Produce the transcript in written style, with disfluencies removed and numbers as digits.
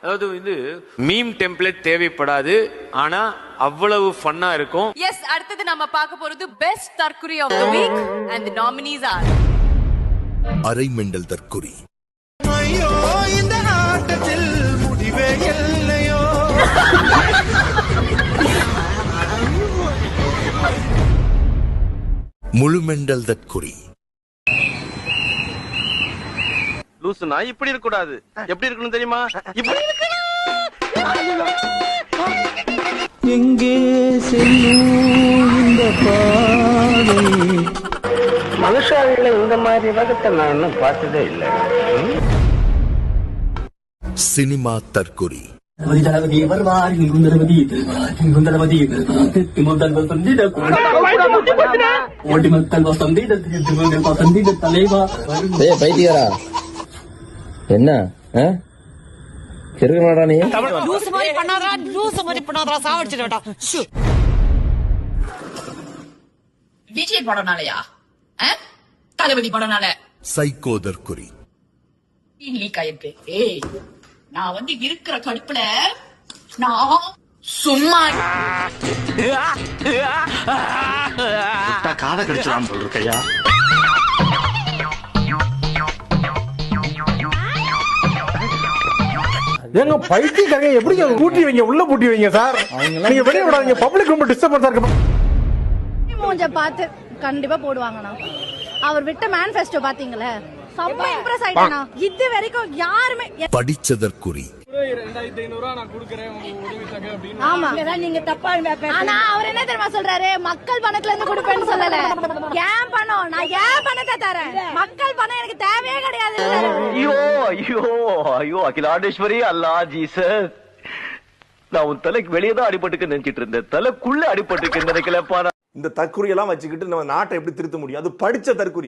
அதாவது வந்து meme template தேவைப்படாது, ஆனா அவ்வளவு ஃபன்னா இருக்கும். எஸ், அடுத்தது நம்ம பார்க்க போறது பெஸ்ட் தற்குறி of the week and the nominees are அரை மெண்டல் தற்குறி. ஐயோ இந்த ஆட்டத்தில் முடிவே இல்லையோ. முழு மெண்டல் தற்குறி. லூசுனா இப்படி இருக்க கூடாது. எப்படி இருக்கணும் தெரியுமா? இப்படி எங்கே செல்லும் இந்த பாதை? மனுஷாவில இந்த மாதிரி வகத்தை நான் இன்னும் பார்த்ததே இல்லை. சினிமா தற்குறி. தளபதி வருவார், குந்தளபதி குந்தளபதி ஓடி மக்கள் வசந்தி தலைவா. பைத்தியாரா என்ன கிருக்கமாடா நீ? லூசு மாதிரி பண்ணாதடா சாவடிச்சிடடா. விஜய் படம்னாலயா? தளபதி படம்னால சைக்கோ தற்குறி. லீக் ஆயிருக்கு. ஏய், நான் வந்து இருக்கிற கடுப்புல நான் சும்மா காதை கடிச்சிடாம சொல்றக்கையா. எங்க பைத்தியக்காரங்க எப்படி பூட்டி வைங்க, உள்ள பூட்டி வைங்க சார். நீங்க வெளியே விடாதீங்க, பப்ளிக் ரொம்ப டிஸ்டர்பன்ஸா இருக்கு. மூஞ்ச பார்த்து கண்டிப்பா போடுவாங்கண்ணா. அவர் விட்ட மேனிஃபெஸ்டோ பாத்தீங்களே, செம்ம இம்ப்ரெஸ் ஆயிட்டேனா. இது வரைக்கும் யாருமே படிச்சதற்குறி. ஆமா, நீங்க தப்பா. ஆனா அவர் என்ன தெரியுமா சொல்றாரு? மக்கள் பணத்துல இருந்து கொடுப்பேன்னு சொல்லல. ஏன் பணம், நான் ஏன் பணத்தை தரேன், மக்கள் பணம் எனக்கு தேவையே கிடையாது. ஐயோ ஐயோ ஐயோ அகிலாண்டேஸ்வரி அல்லா ஜீசஸ், நான் உன் தலைக்கு வெளியே தான் அடிபட்டுக்கு நினைச்சிட்டு இருந்தேன். தலைக்குள்ள அடிபட்டுக்கு நினைக்கலப்பா. இந்த தற்குறி எல்லாம் வச்சுக்கிட்டு நம்ம நாட்டை எப்படி திருத்த முடியும்? அது படிச்ச தற்குறி.